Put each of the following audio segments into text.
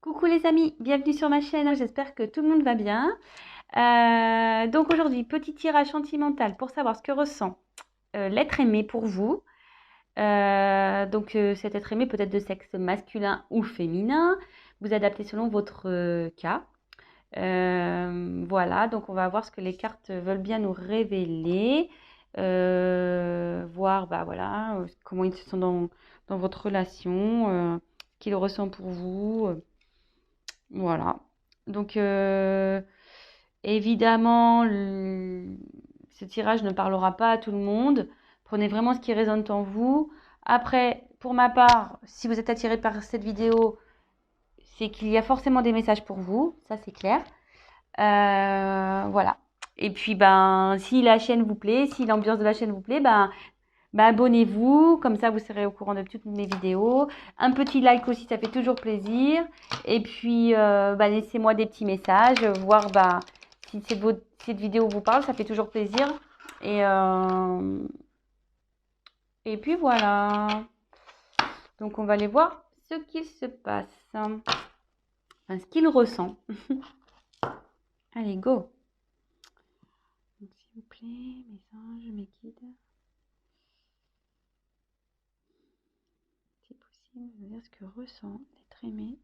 Coucou les amis, bienvenue sur ma chaîne, j'espère que tout le monde va bien. Donc aujourd'hui, petit tirage sentimental pour savoir ce que ressent l'être aimé pour vous. Cet être aimé peut être de sexe masculin ou féminin, vous adaptez selon votre cas. Voilà, donc on va voir ce que les cartes veulent bien nous révéler, voir bah, voilà, comment ils se sont dans votre relation, qu'il ressent pour vous. Voilà. Donc, évidemment, ce tirage ne parlera pas à tout le monde. Prenez vraiment ce qui résonne en vous. Après, pour ma part, si vous êtes attiré par cette vidéo, c'est qu'il y a forcément des messages pour vous. Ça, c'est clair. Voilà. Et puis, ben, si la chaîne vous plaît, si l'ambiance de la chaîne vous plaît, ben, abonnez-vous, comme ça vous serez au courant de toutes mes vidéos. Un petit like aussi, ça fait toujours plaisir. Et puis, laissez-moi des petits messages, voir si cette vidéo vous parle, ça fait toujours plaisir. Et, euh, et puis voilà. Donc on va aller voir ce qu'il se passe, enfin, ce qu'il ressent. Allez, go. S'il vous plaît, mes anges, mes guides. Si possible, me dire ce que ressent l'être aimé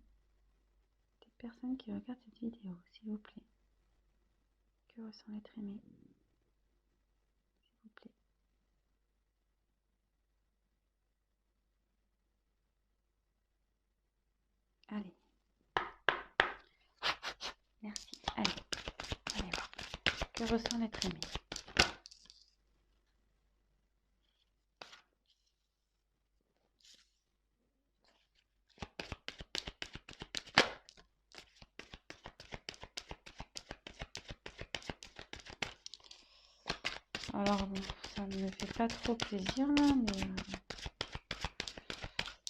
des personnes qui regardent cette vidéo, s'il vous plaît. Que ressent l'être aimé, s'il vous plaît. Allez. Merci. Allez voir. Que ressent l'être aimé? Alors bon, ça ne me fait pas trop plaisir là, mais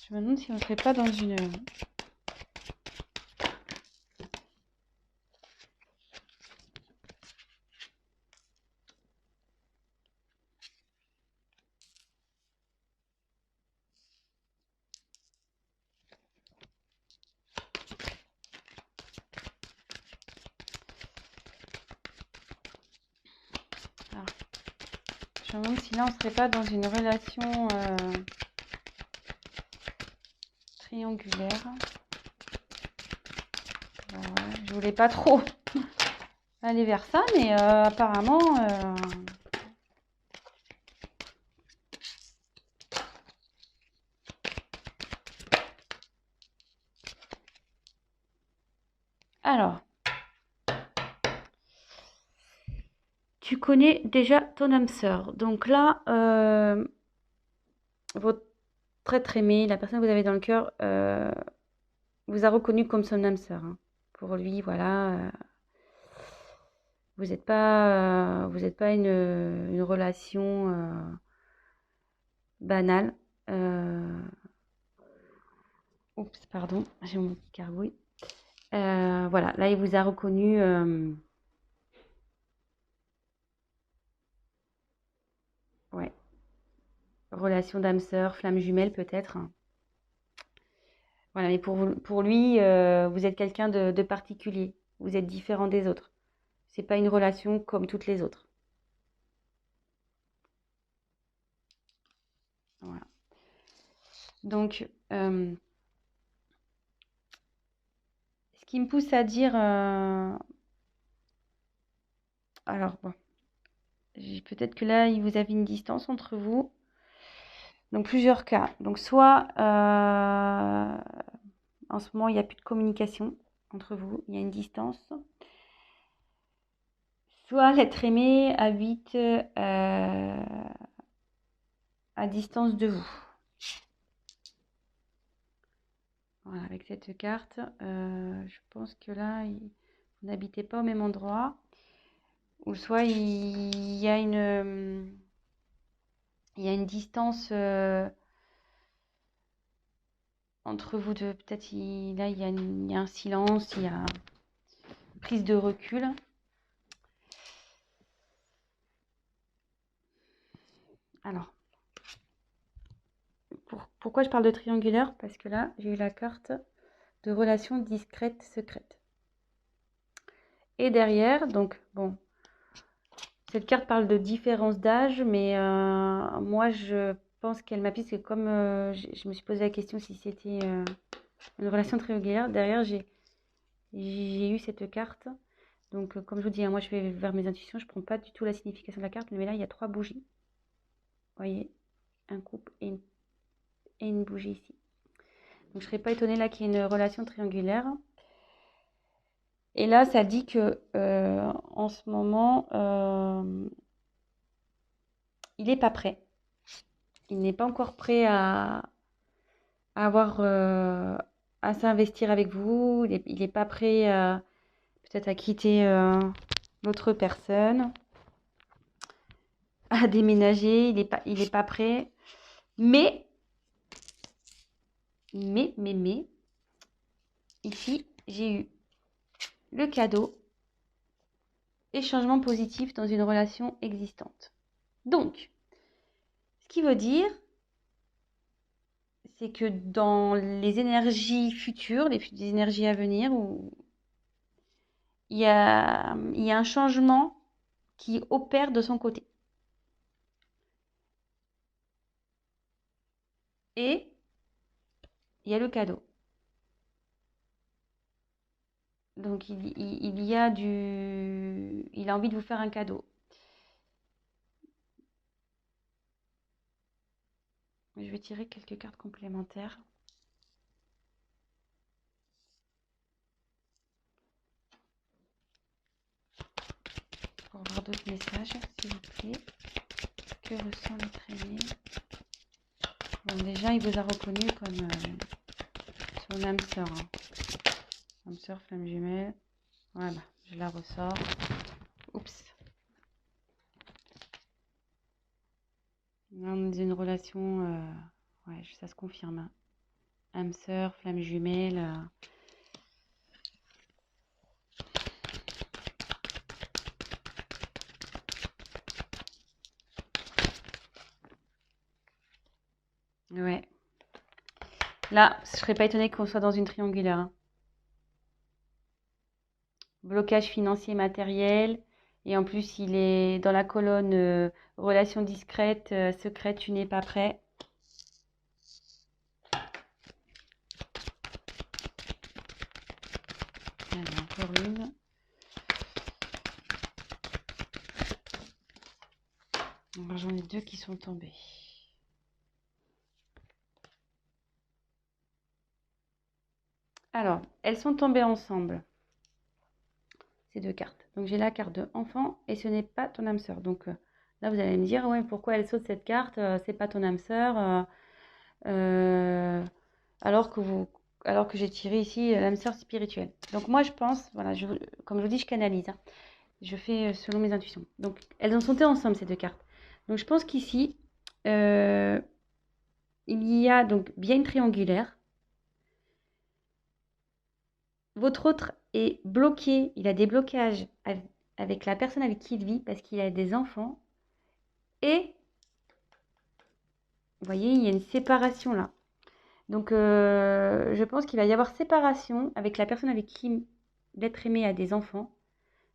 je me demande si on ne serait pas dans une... Alors, je me demande si là on ne serait pas dans une relation triangulaire. Ouais, je voulais pas trop aller vers ça, mais apparemment... Alors, tu connais déjà ton âme sœur. Donc là, votre être aimé, la personne que vous avez dans le cœur, vous a reconnu comme son âme sœur, hein. Pour lui, voilà, vous êtes pas une relation banale. Oups, pardon, j'ai mon petit cargouille. Voilà, là, il vous a reconnu. Ouais, relation d'âme sœur, flamme jumelle peut-être. Voilà, mais pour lui, vous êtes quelqu'un de particulier. Vous êtes différent des autres. C'est pas une relation comme toutes les autres. Voilà. Donc, ce qui me pousse à dire, alors bon, peut-être que là, vous avez une distance entre vous. Donc, plusieurs cas. Donc, soit en ce moment, il n'y a plus de communication entre vous, il y a une distance. Soit l'être aimé habite à distance de vous. Voilà, avec cette carte, je pense que là, vous n'habitez pas au même endroit. Ou soit il y a une distance entre vous deux. Peut-être là, il y a un silence, il y a une prise de recul. Alors, pourquoi je parle de triangulaire? Parce que là, j'ai eu la carte de relations discrètes, secrètes. Et derrière, donc, bon, cette carte parle de différence d'âge, mais moi, je pense qu'elle m'appuie, parce que comme je me suis posé la question si c'était une relation triangulaire, derrière, j'ai eu cette carte. Donc, comme je vous dis, hein, moi, je vais vers mes intuitions, je ne prends pas du tout la signification de la carte, mais là, il y a 3 bougies. Vous voyez, un couple et une bougie ici. Donc, je ne serais pas étonnée là qu'il y ait une relation triangulaire. Et là, ça dit que en ce moment, il n'est pas prêt. Il n'est pas encore prêt à avoir à s'investir avec vous. Il n'est pas prêt peut-être à quitter l'autre personne, à déménager. Il est pas prêt. Mais, ici, j'ai eu le cadeau et changement positif dans une relation existante. Donc, ce qui veut dire, c'est que dans les énergies futures, les énergies à venir, où il y a un changement qui opère de son côté. Et il y a le cadeau. Donc il a envie de vous faire un cadeau. Je vais tirer quelques cartes complémentaires. Pour voir d'autres messages, s'il vous plaît. Que ressent l'être aimé? Bon, déjà, il vous a reconnu comme son âme sœur. Hein. Âme sœur, flamme jumelle. Voilà, je la ressors. Oups. On est dans une relation, ouais, ça se confirme. Hein. Âme sœur, flamme jumelle. Ouais. Là, je serais pas étonnée qu'on soit dans une triangulaire. Hein. Blocage financier matériel. Et en plus, il est dans la colonne relations discrètes, secrètes, tu n'es pas prêt. Allez, encore une. Alors, j'en ai 2 qui sont tombés. Alors, elles sont tombées ensemble. Ces 2 cartes. Donc, j'ai la carte de enfant et ce n'est pas ton âme sœur. Donc, là, vous allez me dire, ouais, pourquoi elle saute cette carte? C'est pas ton âme sœur. Alors que j'ai tiré ici l'âme sœur spirituelle. Donc, moi, je pense, voilà, comme je vous dis, je canalise. Hein. Je fais selon mes intuitions. Donc, elles ont sauté ensemble, ces 2 cartes. Donc, je pense qu'ici, il y a donc bien une triangulaire. Votre autre est bloqué, il a des blocages avec la personne avec qui il vit parce qu'il a des enfants. Et, vous voyez, il y a une séparation là. Donc, je pense qu'il va y avoir séparation avec la personne avec qui l'être aimé a des enfants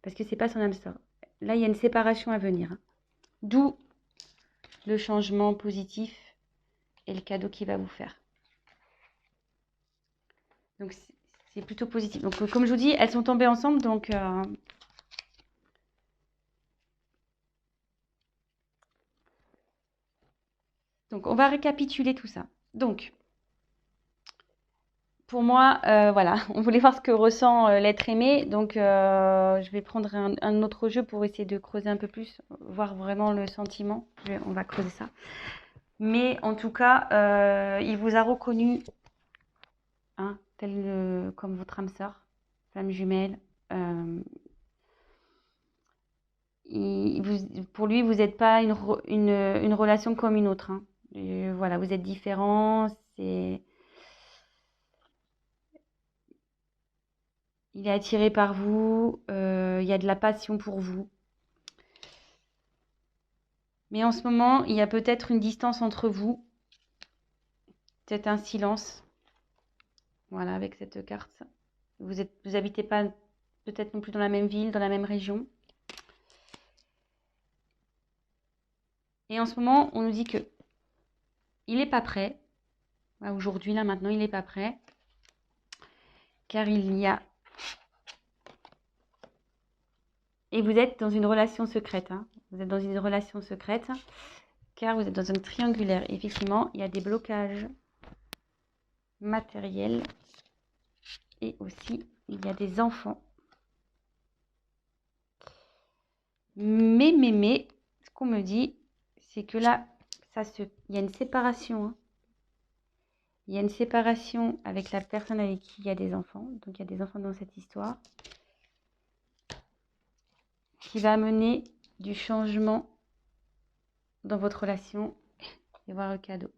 parce que c'est pas son âme sœur. Là, il y a une séparation à venir. Hein. D'où le changement positif et le cadeau qu'il va vous faire. Donc, c'est plutôt positif. Donc, comme je vous dis, elles sont tombées ensemble. Donc, on va récapituler tout ça. Donc, pour moi, voilà, on voulait voir ce que ressent l'être aimé. Donc, je vais prendre un autre jeu pour essayer de creuser un peu plus, voir vraiment le sentiment. On va creuser ça. Mais en tout cas, il vous a reconnu, hein, tel comme votre âme sœur, flamme jumelle. Pour lui, vous n'êtes pas une relation comme une autre. Hein. Voilà, vous êtes différents. Il est attiré par vous. Il y a de la passion pour vous. Mais en ce moment, il y a peut-être une distance entre vous. Peut-être un silence. Voilà, avec cette carte. Vous habitez pas peut-être non plus dans la même ville, dans la même région. Et en ce moment, on nous dit que il n'est pas prêt. Aujourd'hui, là, maintenant, il n'est pas prêt. Car il y a... Et vous êtes dans une relation secrète. Hein. Vous êtes dans une relation secrète. Car vous êtes dans un triangulaire. Effectivement, il y a des blocages matériels. Et aussi, il y a des enfants. Mais, ce qu'on me dit, c'est que là, il y a une séparation. Hein. Il y a une séparation avec la personne avec qui il y a des enfants. Donc, il y a des enfants dans cette histoire. Qui va amener du changement dans votre relation. Et voir le cadeau.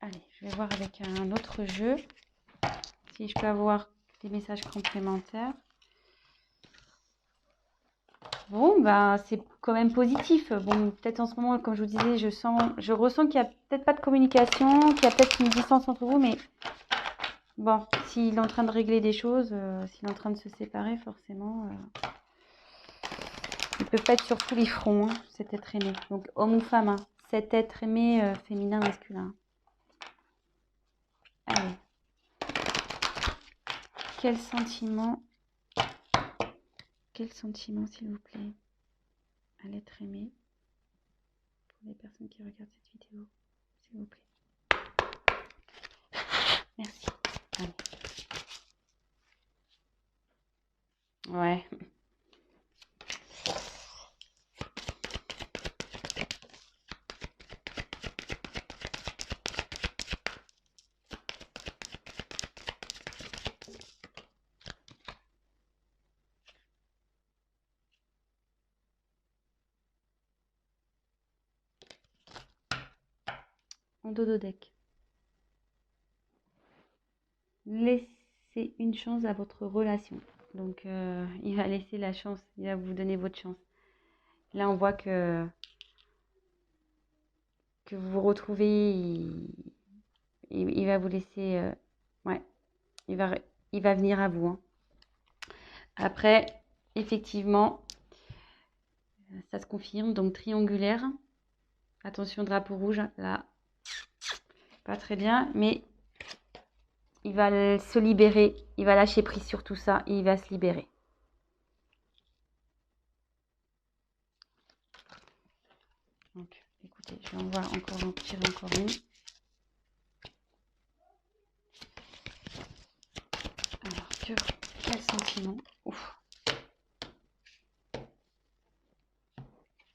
Allez, je vais voir avec un autre jeu. Si je peux avoir des messages complémentaires. Bon, bah, c'est quand même positif. Bon, peut-être en ce moment, comme je vous disais, je ressens qu'il n'y a peut-être pas de communication, qu'il y a peut-être une distance entre vous, mais bon, s'il est en train de régler des choses, s'il est en train de se séparer, forcément, il peut pas être sur tous les fronts, hein, cet être aimé. Donc, homme ou femme, hein, cet être aimé féminin, masculin. Allez. Quel sentiment, s'il vous plaît, à l'être aimé pour les personnes qui regardent cette vidéo, s'il vous plaît. Merci. Allez. Ouais. En dodo deck. Laissez une chance à votre relation. Donc, il va laisser la chance, il va vous donner votre chance. Là, on voit que vous vous retrouvez, il va vous laisser... ouais, il va venir à vous. Hein. Après, effectivement, ça se confirme. Donc, triangulaire. Attention, drapeau rouge, là. Pas très bien, mais il va se libérer. Il va lâcher prise sur tout ça et il va se libérer. Donc, écoutez, je vais en tirer encore une. Alors, quel sentiment? Ouf.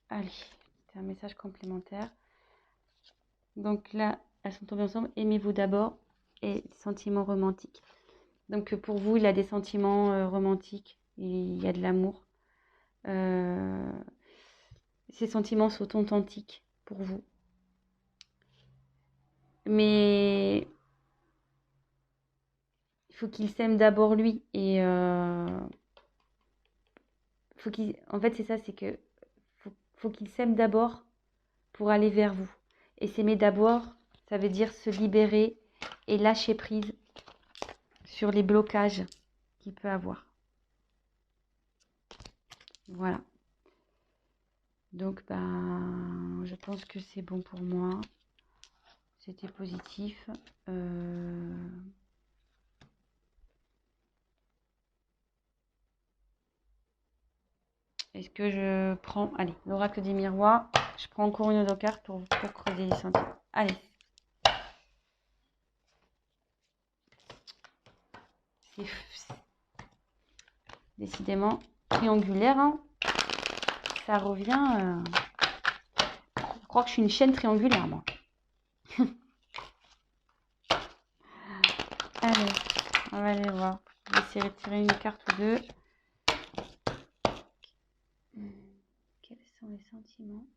Allez, c'est un message complémentaire. Donc là, elles sont tombées ensemble. Aimez-vous d'abord et sentiments romantiques. Donc pour vous, il a des sentiments romantiques. Il y a de l'amour. Ces sentiments sont authentiques pour vous. Mais il faut qu'il s'aime d'abord lui. Et en fait, c'est ça, c'est que faut qu'il s'aime d'abord pour aller vers vous. Et s'aimer d'abord, ça veut dire se libérer et lâcher prise sur les blocages qu'il peut avoir. Voilà. Donc, je pense que c'est bon pour moi. C'était positif. Est-ce que je prends... Allez, l'oracle des miroirs. Je prends encore une autre carte pour creuser les sentiments. Allez. C'est décidément triangulaire. Hein. Ça revient... Je crois que je suis une chaîne triangulaire, moi. Allez, on va aller voir. Je vais essayer de tirer une carte ou deux. Quels sont les sentiments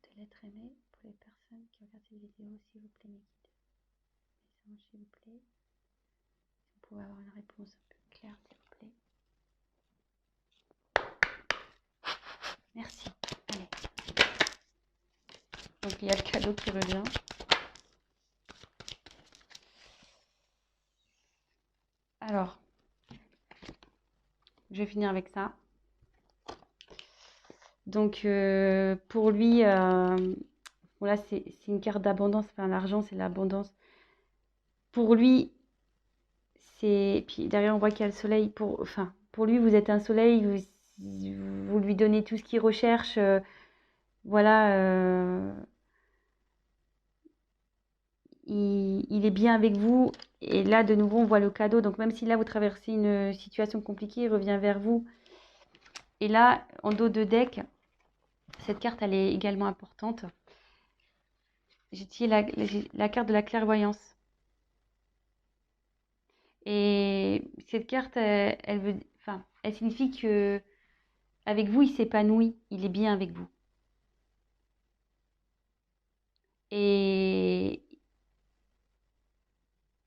de l'être aimé pour les personnes qui regardent cette vidéo, s'il vous plaît, mes guides. Message, s'il vous plaît. Si vous pouvez avoir une réponse un peu claire, s'il vous plaît. Donc il y a le cadeau qui revient. Alors, je vais finir avec ça. Donc pour lui, voilà, c'est une carte d'abondance. Enfin, l'argent, c'est l'abondance. Pour lui, c'est. Puis derrière, on voit qu'il y a le soleil. Enfin, pour lui, vous êtes un soleil. Vous lui donnez tout ce qu'il recherche. Voilà. Il est bien avec vous. Et là, de nouveau, on voit le cadeau. Donc, même si là, vous traversez une situation compliquée, il revient vers vous. Et là, en dos de deck, cette carte, elle est également importante. J'ai tiré la carte de la clairvoyance. Et cette carte, elle signifie que avec vous, il s'épanouit. Il est bien avec vous. Et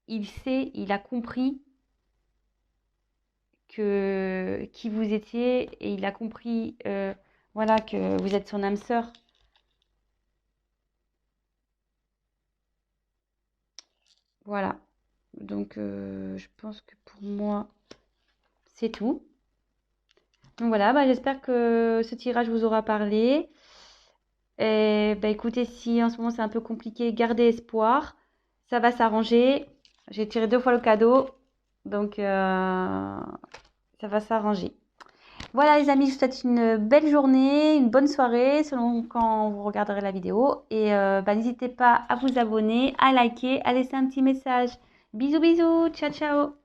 il sait, il a compris qui vous étiez et il a compris voilà, que vous êtes son âme sœur. Voilà. Donc, je pense que pour moi, c'est tout. Donc voilà, bah, j'espère que ce tirage vous aura parlé. Et bah, écoutez, si en ce moment c'est un peu compliqué, gardez espoir. Ça va s'arranger. J'ai tiré 2 fois le cadeau. Donc, ça va s'arranger. Voilà les amis, je vous souhaite une belle journée, une bonne soirée selon quand vous regarderez la vidéo. Et bah, n'hésitez pas à vous abonner, à liker, à laisser un petit message. Bisous bisous, ciao ciao.